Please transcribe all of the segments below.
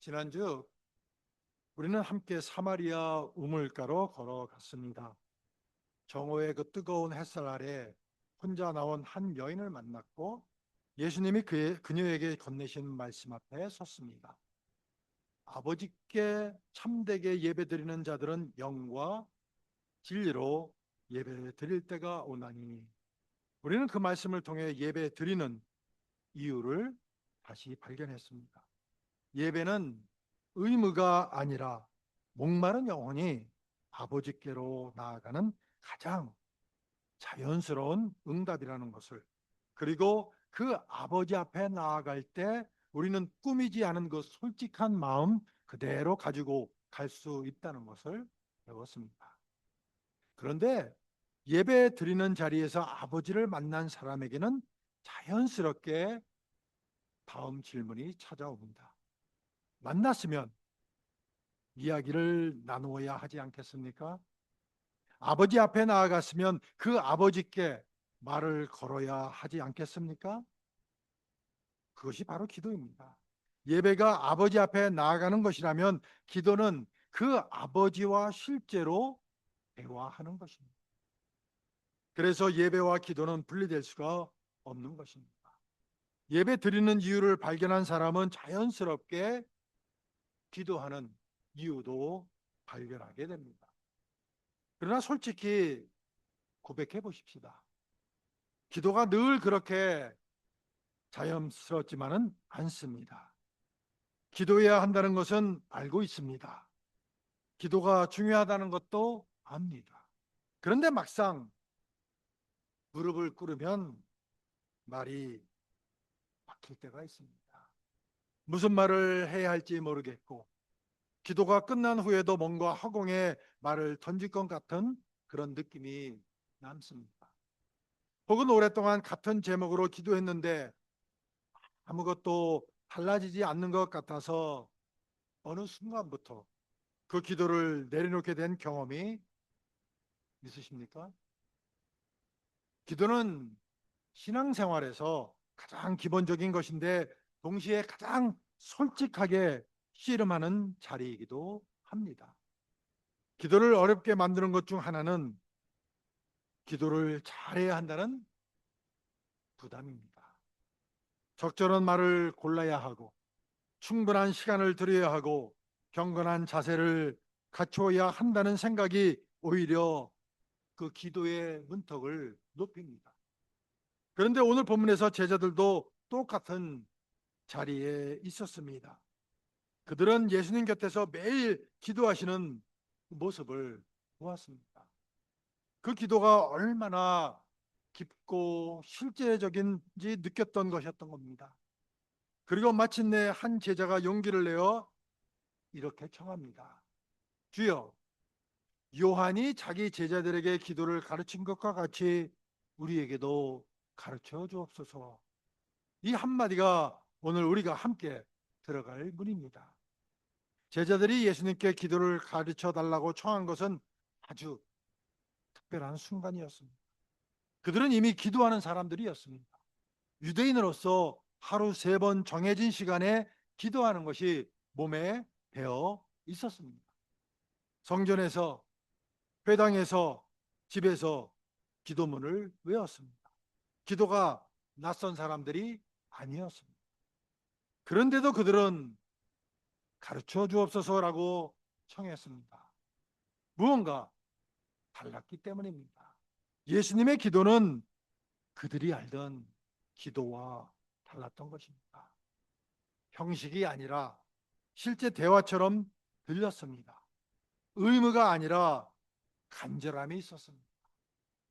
지난주 우리는 함께 사마리아 우물가로 걸어갔습니다. 정오의 그 뜨거운 햇살 아래 혼자 나온 한 여인을 만났고 예수님이 그녀에게 건네신 말씀 앞에 섰습니다. 아버지께 참되게 예배드리는 자들은 영과 진리로 예배드릴 때가 오나니, 우리는 그 말씀을 통해 예배드리는 이유를 다시 발견했습니다. 예배는 의무가 아니라 목마른 영혼이 아버지께로 나아가는 가장 자연스러운 응답이라는 것을, 그리고 그 아버지 앞에 나아갈 때 우리는 꾸미지 않은 그 솔직한 마음 그대로 가지고 갈 수 있다는 것을 배웠습니다. 그런데 예배 드리는 자리에서 아버지를 만난 사람에게는 자연스럽게 다음 질문이 찾아옵니다. 만났으면 이야기를 나누어야 하지 않겠습니까? 아버지 앞에 나아갔으면 그 아버지께 말을 걸어야 하지 않겠습니까? 그것이 바로 기도입니다. 예배가 아버지 앞에 나아가는 것이라면 기도는 그 아버지와 실제로 대화하는 것입니다. 그래서 예배와 기도는 분리될 수가 없는 것입니다. 예배 드리는 이유를 발견한 사람은 자연스럽게 기도하는 이유도 발견하게 됩니다. 그러나 솔직히 고백해 보십시다. 기도가 늘 그렇게 자연스럽지만은 않습니다. 기도해야 한다는 것은 알고 있습니다. 기도가 중요하다는 것도 압니다. 그런데 막상 무릎을 꿇으면 말이 막힐 때가 있습니다. 무슨 말을 해야 할지 모르겠고, 기도가 끝난 후에도 뭔가 허공에 말을 던질 것 같은 그런 느낌이 남습니다. 혹은 오랫동안 같은 제목으로 기도했는데 아무것도 달라지지 않는 것 같아서 어느 순간부터 그 기도를 내려놓게 된 경험이 있으십니까? 기도는 신앙생활에서 가장 기본적인 것인데 동시에 가장 솔직하게 씨름하는 자리이기도 합니다. 기도를 어렵게 만드는 것 중 하나는 기도를 잘해야 한다는 부담입니다. 적절한 말을 골라야 하고 충분한 시간을 들여야 하고 경건한 자세를 갖춰야 한다는 생각이 오히려 그 기도의 문턱을 높입니다. 그런데 오늘 본문에서 제자들도 똑같은 자리에 있었습니다. 그들은 예수님 곁에서 매일 기도하시는 모습을 보았습니다. 그 기도가 얼마나 깊고 실제적인지 느꼈던 것이었던 겁니다. 그리고 마침내 한 제자가 용기를 내어 이렇게 청합니다. 주여, 요한이 자기 제자들에게 기도를 가르친 것과 같이 우리에게도 가르쳐 주옵소서. 이 한마디가 오늘 우리가 함께 들어갈 문입니다. 제자들이 예수님께 기도를 가르쳐 달라고 청한 것은 아주 특별한 순간이었습니다. 그들은 이미 기도하는 사람들이었습니다. 유대인으로서 하루 3번 정해진 시간에 기도하는 것이 몸에 배어 있었습니다. 성전에서, 회당에서, 집에서 기도문을 외웠습니다. 기도가 낯선 사람들이 아니었습니다. 그런데도 그들은 가르쳐 주옵소서라고 청했습니다. 무언가 달랐기 때문입니다. 예수님의 기도는 그들이 알던 기도와 달랐던 것입니다. 형식이 아니라 실제 대화처럼 들렸습니다. 의무가 아니라 간절함이 있었습니다.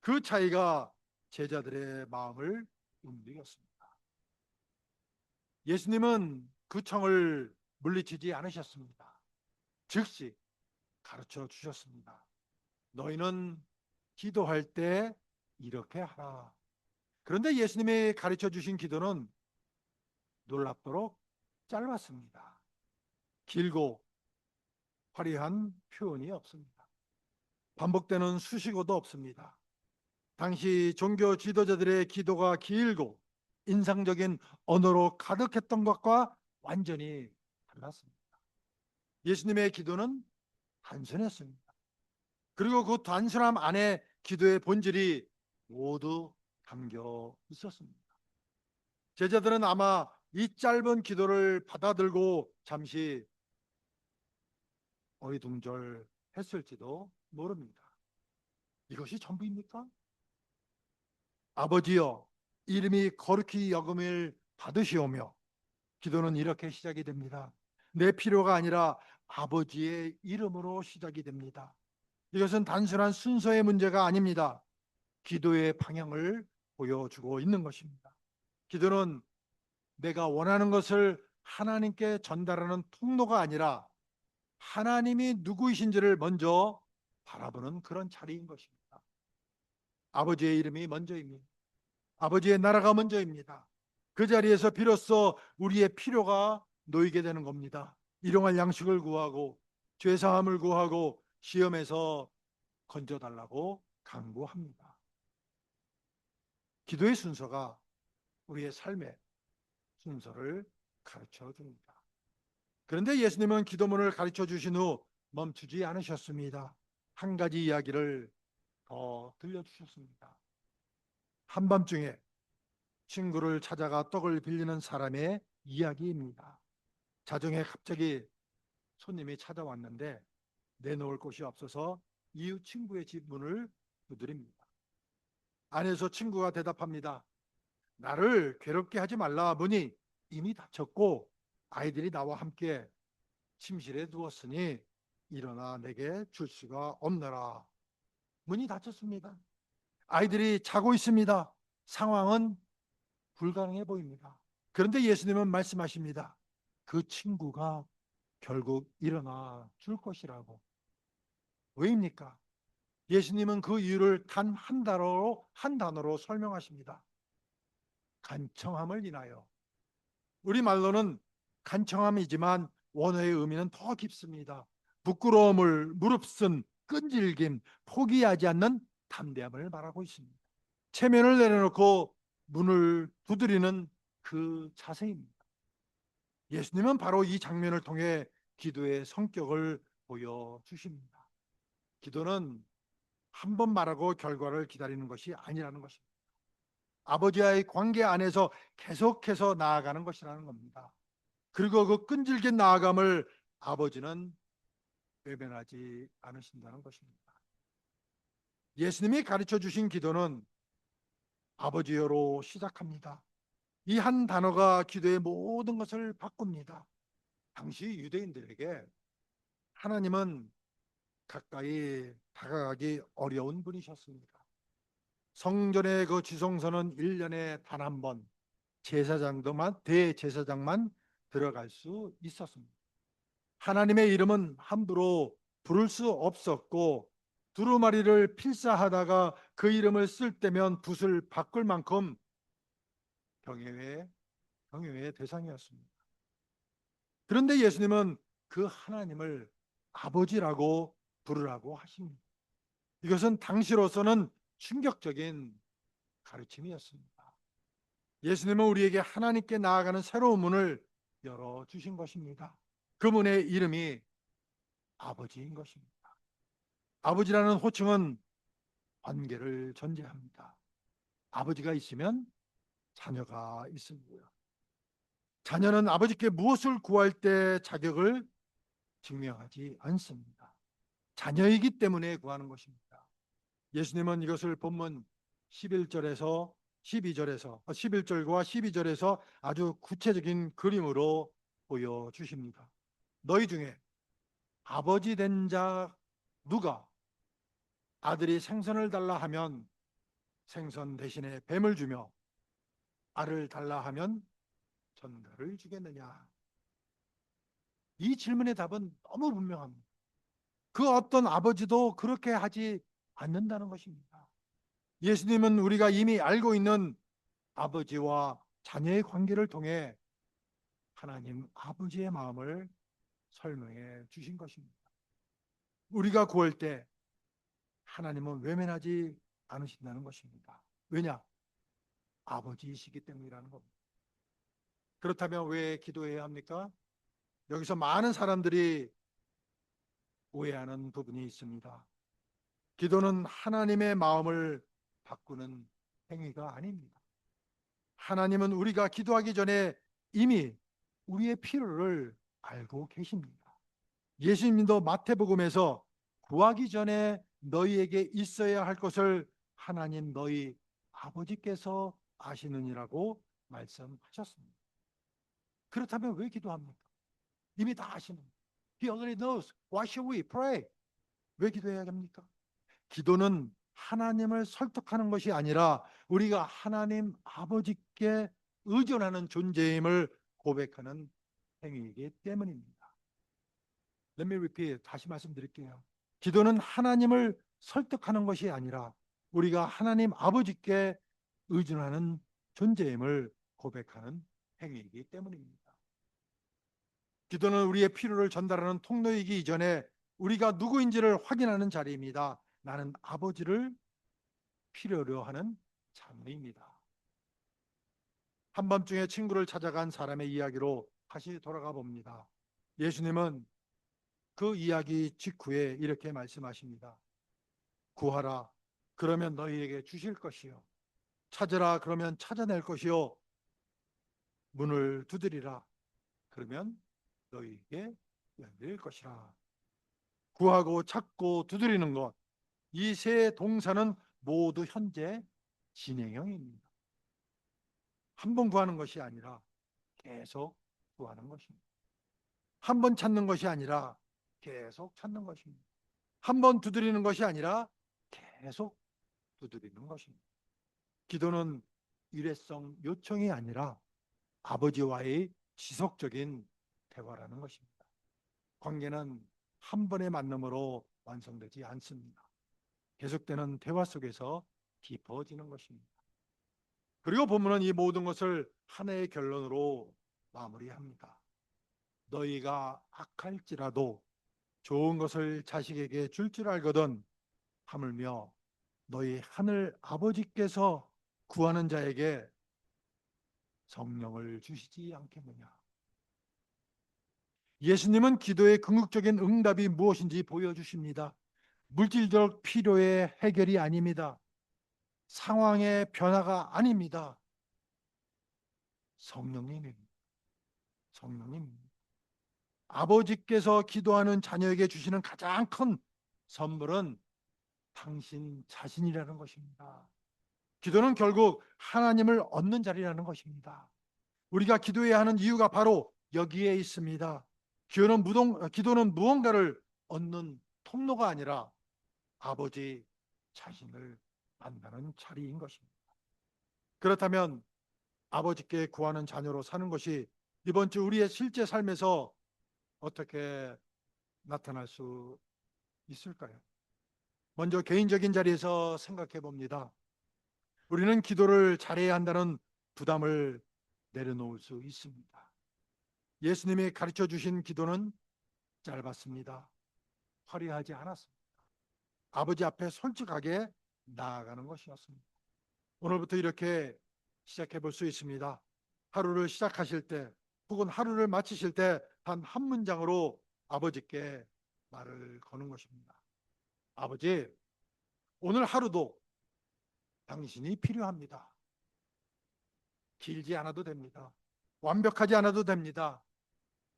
그 차이가 제자들의 마음을 움직였습니다. 예수님은 그 청을 물리치지 않으셨습니다. 즉시 가르쳐 주셨습니다. 너희는 기도할 때 이렇게 하라. 그런데 예수님이 가르쳐 주신 기도는 놀랍도록 짧았습니다. 길고 화려한 표현이 없습니다. 반복되는 수식어도 없습니다. 당시 종교 지도자들의 기도가 길고 인상적인 언어로 가득했던 것과 완전히 달랐습니다. 예수님의 기도는 단순했습니다. 그리고 그 단순함 안에 기도의 본질이 모두 담겨 있었습니다. 제자들은 아마 이 짧은 기도를 받아들고 잠시 어리둥절했을지도 모릅니다. 이것이 전부입니까? 아버지여, 이름이 거룩히 여김을 받으시오며. 기도는 이렇게 시작이 됩니다. 내 필요가 아니라 아버지의 이름으로 시작이 됩니다. 이것은 단순한 순서의 문제가 아닙니다. 기도의 방향을 보여주고 있는 것입니다. 기도는 내가 원하는 것을 하나님께 전달하는 통로가 아니라 하나님이 누구이신지를 먼저 바라보는 그런 자리인 것입니다. 아버지의 이름이 먼저입니다. 아버지의 나라가 먼저입니다. 그 자리에서 비로소 우리의 필요가 놓이게 되는 겁니다. 일용할 양식을 구하고 죄사함을 구하고 시험에서 건져달라고 간구합니다. 기도의 순서가 우리의 삶의 순서를 가르쳐 줍니다. 그런데 예수님은 기도문을 가르쳐 주신 후 멈추지 않으셨습니다. 한 가지 이야기를 더 들려주셨습니다. 한밤중에 친구를 찾아가 떡을 빌리는 사람의 이야기입니다. 자정에 갑자기 손님이 찾아왔는데 내놓을 곳이 없어서 이웃 친구의 집 문을 두드립니다. 안에서 친구가 대답합니다. 나를 괴롭게 하지 말라. 문이 이미 닫혔고 아이들이 나와 함께 침실에 누웠으니 일어나 내게 줄 수가 없노라. 문이 닫혔습니다. 아이들이 자고 있습니다. 상황은 불가능해 보입니다. 그런데 예수님은 말씀하십니다. 그 친구가 결국 일어나 줄 것이라고. 왜입니까? 예수님은 그 이유를 단 한 단어로 설명하십니다. 간청함을 인하여. 우리말로는 간청함이지만 원어의 의미는 더 깊습니다. 부끄러움을 무릅쓴 끈질김, 포기하지 않는 담대함을 말하고 있습니다. 체면을 내려놓고 문을 두드리는 그 자세입니다. 예수님은 바로 이 장면을 통해 기도의 성격을 보여주십니다. 기도는 한 번 말하고 결과를 기다리는 것이 아니라는 것입니다. 아버지와의 관계 안에서 계속해서 나아가는 것이라는 겁니다. 그리고 그 끈질긴 나아감을 아버지는 외면하지 않으신다는 것입니다. 예수님이 가르쳐 주신 기도는 아버지여로 시작합니다. 이 한 단어가 기도의 모든 것을 바꿉니다. 당시 유대인들에게 하나님은 가까이 다가가기 어려운 분이셨습니다. 성전의 그 지성소는 1년에 단 한 번 대제사장만 들어갈 수 있었습니다. 하나님의 이름은 함부로 부를 수 없었고 두루마리를 필사하다가 그 이름을 쓸 때면 붓을 바꿀 만큼 경외의 대상이었습니다. 그런데 예수님은 그 하나님을 아버지라고 부르라고 하십니다. 이것은 당시로서는 충격적인 가르침이었습니다. 예수님은 우리에게 하나님께 나아가는 새로운 문을 열어주신 것입니다. 그 문의 이름이 아버지인 것입니다. 아버지라는 호칭은 관계를 전제합니다. 아버지가 있으면 자녀가 있습니다. 자녀는 아버지께 무엇을 구할 때 자격을 증명하지 않습니다. 자녀이기 때문에 구하는 것입니다. 예수님은 이것을 본문 11절과 12절에서 아주 구체적인 그림으로 보여주십니다. 너희 중에 아버지 된 자 누가 아들이 생선을 달라 하면 생선 대신에 뱀을 주며 알을 달라 하면 전갈을 주겠느냐? 이 질문의 답은 너무 분명합니다. 그 어떤 아버지도 그렇게 하지 않는다는 것입니다. 예수님은 우리가 이미 알고 있는 아버지와 자녀의 관계를 통해 하나님 아버지의 마음을 설명해 주신 것입니다. 우리가 구할 때 하나님은 외면하지 않으신다는 것입니다. 왜냐? 아버지이시기 때문이라는 겁니다. 그렇다면 왜 기도해야 합니까? 여기서 많은 사람들이 오해하는 부분이 있습니다. 기도는 하나님의 마음을 바꾸는 행위가 아닙니다. 하나님은 우리가 기도하기 전에 이미 우리의 필요를 알고 계십니다. 예수님도 마태복음에서 구하기 전에 너희에게 있어야 할 것을 하나님 너희 아버지께서 아시느니라고 말씀하셨습니다. 그렇다면 왜 기도합니까? 이미 다 아시는. He already knows. Why should we pray? 왜 기도해야 합니까? 기도는 하나님을 설득하는 것이 아니라 우리가 하나님 아버지께 의존하는 존재임을 고백하는 행위이기 때문입니다. Let me repeat. 다시 말씀드릴게요. 기도는 하나님을 설득하는 것이 아니라 우리가 하나님 아버지께 의존하는 존재임을 고백하는 행위이기 때문입니다. 기도는 우리의 필요를 전달하는 통로이기 이전에 우리가 누구인지를 확인하는 자리입니다. 나는 아버지를 필요로 하는 자녀입니다. 한밤중에 친구를 찾아간 사람의 이야기로 다시 돌아가 봅니다. 예수님은 그 이야기 직후에 이렇게 말씀하십니다. 구하라, 그러면 너희에게 주실 것이요. 찾으라, 그러면 찾아낼 것이요. 문을 두드리라, 그러면 너희에게 열릴 것이라. 구하고 찾고 두드리는 것, 이 세 동사는 모두 현재 진행형입니다. 한 번 구하는 것이 아니라 계속 구하는 것입니다. 한 번 찾는 것이 아니라 계속 찾는 것입니다. 한 번 두드리는 것이 아니라 계속 두드리는 것입니다. 기도는 일회성 요청이 아니라 아버지와의 지속적인 대화라는 것입니다. 관계는 한 번의 만남으로 완성되지 않습니다. 계속되는 대화 속에서 깊어지는 것입니다. 그리고 본문은 이 모든 것을 하나의 결론으로 마무리합니다. 너희가 악할지라도 좋은 것을 자식에게 줄 줄 알거든 하물며 너희 하늘 아버지께서 구하는 자에게 성령을 주시지 않겠느냐. 예수님은 기도의 궁극적인 응답이 무엇인지 보여주십니다. 물질적 필요의 해결이 아닙니다. 상황의 변화가 아닙니다. 성령님입니다. 성령님입니다. 아버지께서 기도하는 자녀에게 주시는 가장 큰 선물은 당신 자신이라는 것입니다. 기도는 결국 하나님을 얻는 자리라는 것입니다. 우리가 기도해야 하는 이유가 바로 여기에 있습니다. 기도는 무언가를 얻는 통로가 아니라 아버지 자신을 만나는 자리인 것입니다. 그렇다면 아버지께 구하는 자녀로 사는 것이 이번 주 우리의 실제 삶에서 어떻게 나타날 수 있을까요? 먼저 개인적인 자리에서 생각해 봅니다. 우리는 기도를 잘해야 한다는 부담을 내려놓을 수 있습니다. 예수님이 가르쳐 주신 기도는 짧았습니다. 화려하지 않았습니다. 아버지 앞에 솔직하게 나아가는 것이었습니다. 오늘부터 이렇게 시작해 볼 수 있습니다. 하루를 시작하실 때 혹은 하루를 마치실 때 단 한 문장으로 아버지께 말을 거는 것입니다. 아버지, 오늘 하루도 당신이 필요합니다. 길지 않아도 됩니다. 완벽하지 않아도 됩니다.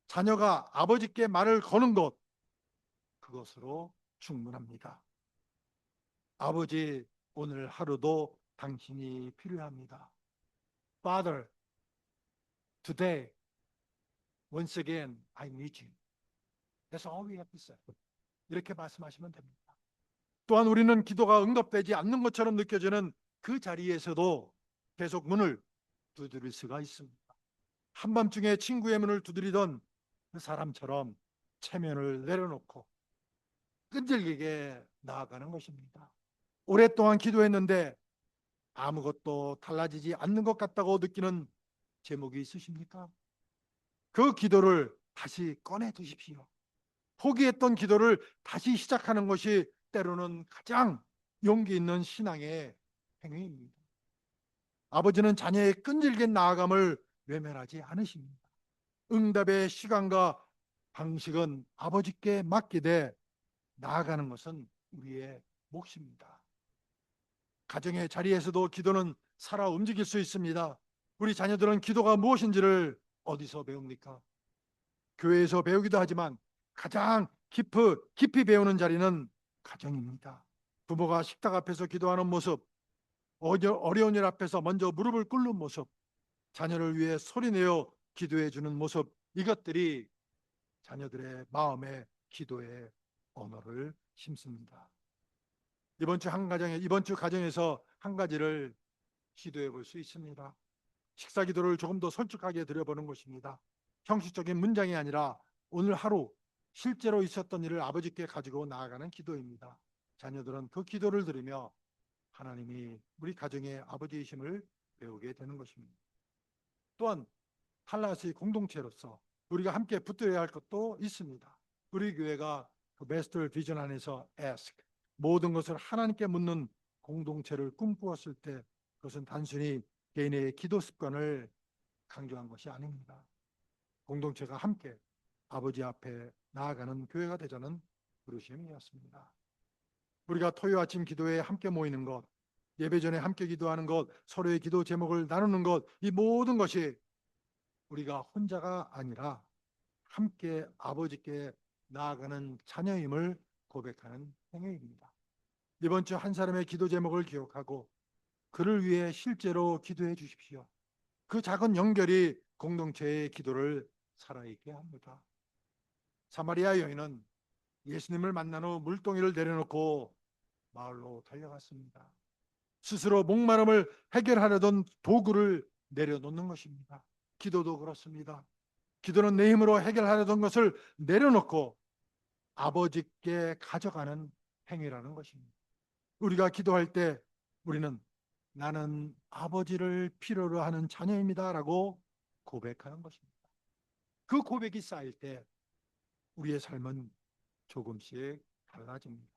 자녀가 아버지께 말을 거는 것, 그것으로 충분합니다. 아버지, 오늘 하루도 당신이 필요합니다. Father, today, once again, I need you. That's all we have to say. 이렇게 말씀하시면 됩니다. 또한 우리는 기도가 응답되지 않는 것처럼 느껴지는 그 자리에서도 계속 문을 두드릴 수가 있습니다. 한밤중에 친구의 문을 두드리던 그 사람처럼 체면을 내려놓고 끈질기게 나아가는 것입니다. 오랫동안 기도했는데 아무것도 달라지지 않는 것 같다고 느끼는 제목이 있으십니까? 그 기도를 다시 꺼내 두십시오. 포기했던 기도를 다시 시작하는 것이 때로는 가장 용기 있는 신앙의 행위입니다. 아버지는 자녀의 끈질긴 나아감을 외면하지 않으십니다. 응답의 시간과 방식은 아버지께 맡기되 나아가는 것은 우리의 몫입니다. 가정의 자리에서도 기도는 살아 움직일 수 있습니다. 우리 자녀들은 기도가 무엇인지를 어디서 배웁니까? 교회에서 배우기도 하지만 가장 깊이 배우는 자리는 가정입니다. 부모가 식탁 앞에서 기도하는 모습, 어려운 일 앞에서 먼저 무릎을 꿇는 모습, 자녀를 위해 소리내어 기도해 주는 모습, 이것들이 자녀들의 마음에 기도의 언어를 심습니다. 이번 주 가정에서 한 가지를 시도해 볼 수 있습니다. 식사 기도를 조금 더 솔직하게 드려보는 것입니다. 형식적인 문장이 아니라 오늘 하루 실제로 있었던 일을 아버지께 가지고 나아가는 기도입니다. 자녀들은 그 기도를 들으며 하나님이 우리 가정의 아버지이심을 배우게 되는 것입니다. 또한 할라스의 공동체로서 우리가 함께 붙들어야 할 것도 있습니다. 우리 교회가 그 메스터 비전 안에서 ask, 모든 것을 하나님께 묻는 공동체를 꿈꾸었을 때 그것은 단순히 개인의 기도 습관을 강조한 것이 아닙니다. 공동체가 함께 아버지 앞에 나아가는 교회가 되자는 부르심이었습니다. 우리가 토요 아침 기도회에 함께 모이는 것, 예배 전에 함께 기도하는 것, 서로의 기도 제목을 나누는 것, 이 모든 것이 우리가 혼자가 아니라 함께 아버지께 나아가는 자녀임을 고백하는 행위입니다. 이번 주 한 사람의 기도 제목을 기억하고 그를 위해 실제로 기도해 주십시오. 그 작은 연결이 공동체의 기도를 살아있게 합니다. 사마리아 여인은 예수님을 만난 후 물동이를 내려놓고 마을로 달려갔습니다. 스스로 목마름을 해결하려던 도구를 내려놓는 것입니다. 기도도 그렇습니다. 기도는 내 힘으로 해결하려던 것을 내려놓고 아버지께 가져가는 행위라는 것입니다. 우리가 기도할 때 우리는 나는 아버지를 필요로 하는 자녀입니다 라고 고백하는 것입니다. 그 고백이 쌓일 때 우리의 삶은 조금씩 달라집니다.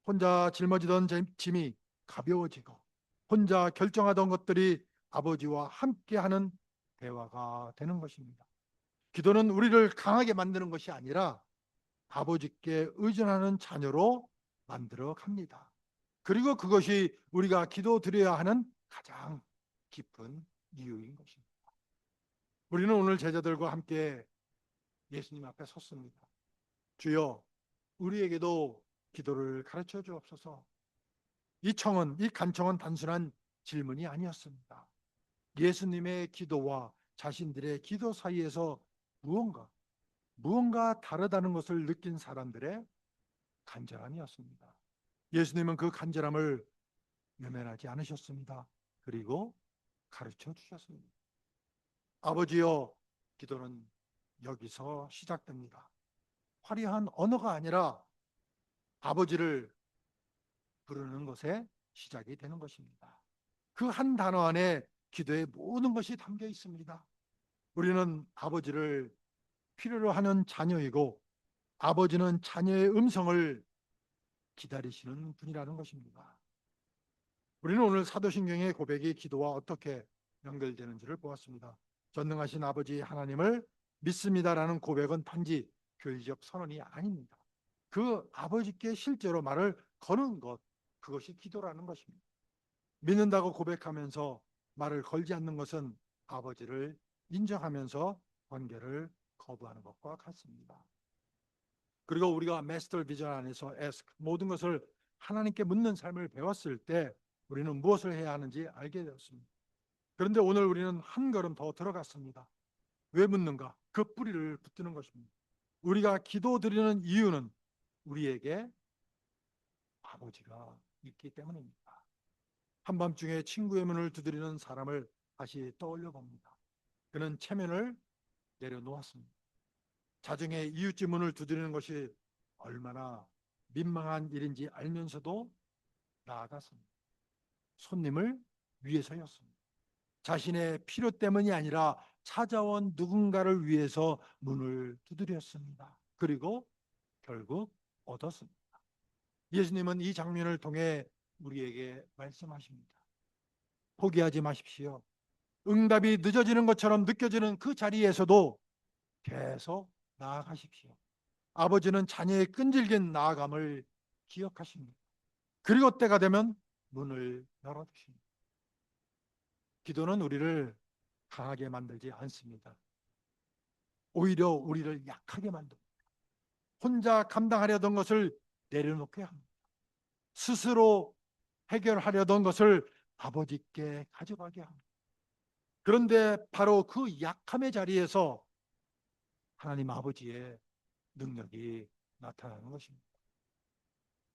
혼자 짊어지던 짐이 가벼워지고 혼자 결정하던 것들이 아버지와 함께하는 대화가 되는 것입니다. 기도는 우리를 강하게 만드는 것이 아니라 아버지께 의존하는 자녀로 만들어 갑니다. 그리고 그것이 우리가 기도 드려야 하는 가장 깊은 이유인 것입니다. 우리는 오늘 제자들과 함께 예수님 앞에 섰습니다. 주여, 우리에게도 기도를 가르쳐 주옵소서. 이 간청은 단순한 질문이 아니었습니다. 예수님의 기도와 자신들의 기도 사이에서 무언가 다르다는 것을 느낀 사람들의 간절함이었습니다. 예수님은 그 간절함을 외면하지 않으셨습니다. 그리고 가르쳐 주셨습니다. 아버지여, 기도는 여기서 시작됩니다. 화려한 언어가 아니라 아버지를 부르는 것에 시작이 되는 것입니다. 그 한 단어 안에 기도의 모든 것이 담겨 있습니다. 우리는 아버지를 필요로 하는 자녀이고 아버지는 자녀의 음성을 기다리시는 분이라는 것입니다. 우리는 오늘 사도신경의 고백이 기도와 어떻게 연결되는지를 보았습니다. 전능하신 아버지 하나님을 믿습니다라는 고백은 단지 교리적 선언이 아닙니다. 그 아버지께 실제로 말을 거는 것, 그것이 기도라는 것입니다. 믿는다고 고백하면서 말을 걸지 않는 것은 아버지를 인정하면서 관계를 거부하는 것과 같습니다. 그리고 우리가 마스터 비전 안에서 ask, 모든 것을 하나님께 묻는 삶을 배웠을 때 우리는 무엇을 해야 하는지 알게 되었습니다. 그런데 오늘 우리는 한 걸음 더 들어갔습니다. 왜 묻는가? 그 뿌리를 붙드는 것입니다. 우리가 기도 드리는 이유는 우리에게 아버지가 있기 때문입니다. 한밤중에 친구의 문을 두드리는 사람을 다시 떠올려 봅니다. 그는 체면을 내려놓았습니다. 자정에 이웃집 문을 두드리는 것이 얼마나 민망한 일인지 알면서도 나아갔습니다. 손님을 위해서였습니다. 자신의 필요 때문이 아니라 찾아온 누군가를 위해서 문을 두드렸습니다. 그리고 결국 얻었습니다. 예수님은 이 장면을 통해 우리에게 말씀하십니다. 포기하지 마십시오. 응답이 늦어지는 것처럼 느껴지는 그 자리에서도 계속 나아가십시오. 아버지는 자녀의 끈질긴 나아감을 기억하십니다. 그리고 때가 되면 문을 열어주십니다. 기도는 우리를 강하게 만들지 않습니다. 오히려 우리를 약하게 만듭니다. 혼자 감당하려던 것을 내려놓게 합니다. 스스로 해결하려던 것을 아버지께 가져가게 합니다. 그런데 바로 그 약함의 자리에서 하나님 아버지의 능력이 나타나는 것입니다.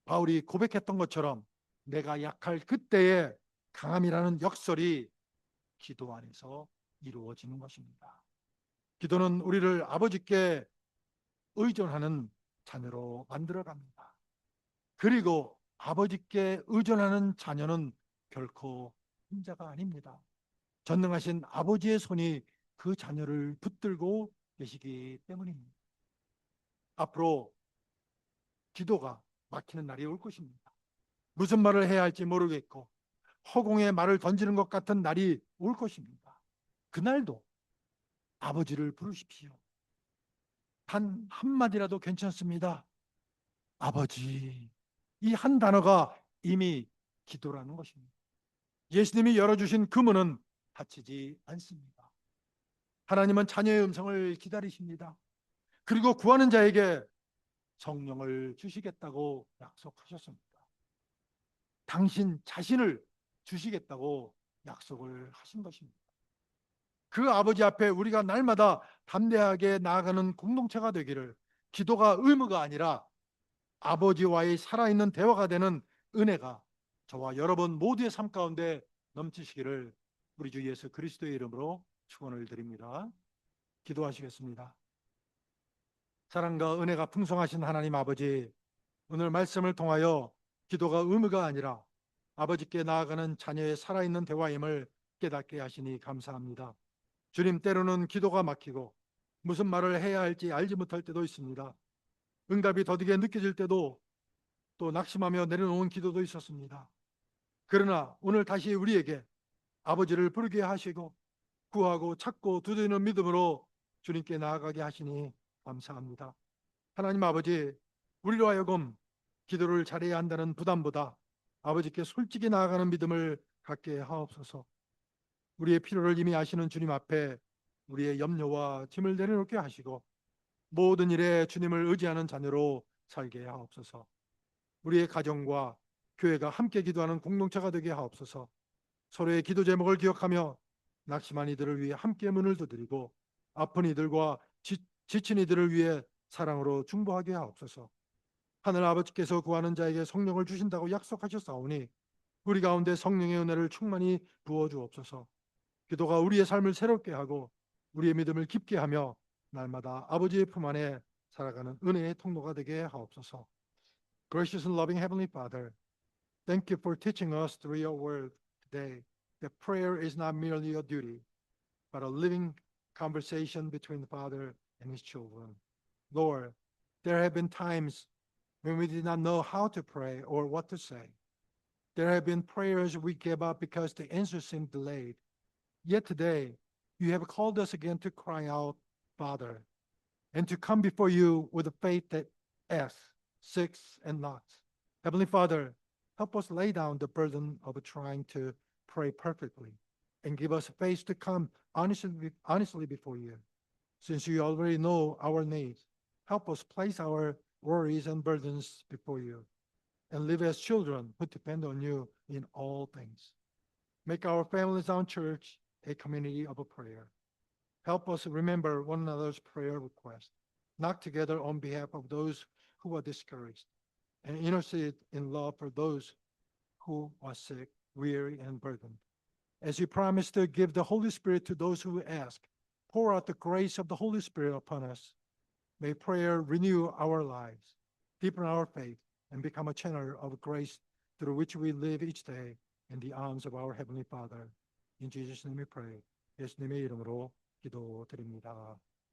바울이 고백했던 것처럼 내가 약할 그때에 강함이라는 역설이 기도 안에서 이루어지는 것입니다. 기도는 우리를 아버지께 의존하는 자녀로 만들어갑니다. 그리고 아버지께 의존하는 자녀는 결코 혼자가 아닙니다. 전능하신 아버지의 손이 그 자녀를 붙들고 계시기 때문입니다. 앞으로 기도가 막히는 날이 올 것입니다. 무슨 말을 해야 할지 모르겠고 허공에 말을 던지는 것 같은 날이 올 것입니다. 그날도 아버지를 부르십시오. 단 한마디라도 괜찮습니다. 아버지. 이 한 단어가 이미 기도라는 것입니다. 예수님이 열어주신 그 문은 닫히지 않습니다. 하나님은 자녀의 음성을 기다리십니다. 그리고 구하는 자에게 성령을 주시겠다고 약속하셨습니다. 당신 자신을 주시겠다고 약속을 하신 것입니다. 그 아버지 앞에 우리가 날마다 담대하게 나아가는 공동체가 되기를, 기도가 의무가 아니라 아버지와의 살아있는 대화가 되는 은혜가 저와 여러분 모두의 삶 가운데 넘치시기를 우리 주 예수 그리스도의 이름으로 축원을 드립니다. 기도하시겠습니다. 사랑과 은혜가 풍성하신 하나님 아버지, 오늘 말씀을 통하여 기도가 의무가 아니라 아버지께 나아가는 자녀의 살아있는 대화임을 깨닫게 하시니 감사합니다. 주님, 때로는 기도가 막히고 무슨 말을 해야 할지 알지 못할 때도 있습니다. 응답이 더디게 느껴질 때도, 또 낙심하며 내려놓은 기도도 있었습니다. 그러나 오늘 다시 우리에게 아버지를 부르게 하시고 구하고 찾고 두드리는 믿음으로 주님께 나아가게 하시니 감사합니다. 하나님 아버지, 우리로 하여금 기도를 잘해야 한다는 부담보다 아버지께 솔직히 나아가는 믿음을 갖게 하옵소서. 우리의 필요를 이미 아시는 주님 앞에 우리의 염려와 짐을 내려놓게 하시고 모든 일에 주님을 의지하는 자녀로 살게 하옵소서. 우리의 가정과 교회가 함께 기도하는 공동체가 되게 하옵소서. 서로의 기도 제목을 기억하며 낙심한 이들을 위해 함께 문을 두드리고 아픈 이들과 지친 이들을 위해 사랑으로 중보하게 하옵소서. 하늘 아버지께서 구하는 자에게 성령을 주신다고 약속하셨사오니 우리 가운데 성령의 은혜를 충만히 부어 주옵소서. 기도가 우리의 삶을 새롭게 하고 우리의 믿음을 깊게 하며 날마다 아버지의 품 안에 살아가는 은혜의 통로가 되게 하옵소서. Gracious and loving Heavenly Father, thank you for teaching us through your word today that prayer is not merely a duty, but a living conversation between the Father and his children. Lord, there have been times when we did not know how to pray or what to say. There have been prayers we gave up because the answer seemed delayed. Yet today, you have called us again to cry out, Father, and to come before you with a faith that asks, seeks, and knocks. Heavenly Father, help us lay down the burden of trying to pray perfectly and give us faith to come honestly before you. Since you already know our needs, help us place our worries and burdens before you and live as children who depend on you in all things. Make our families and church a community of a prayer. Help us remember one another's prayer requests, knock together on behalf of those who are discouraged, and intercede in love for those who are sick, weary, and burdened. As you promised to give the Holy Spirit to those who ask, pour out the grace of the Holy Spirit upon us. May prayer renew our lives, deepen our faith, and become a channel of grace through which we live each day in the arms of our Heavenly Father. In Jesus' name we pray. 예수님의 이름으로 기도드립니다.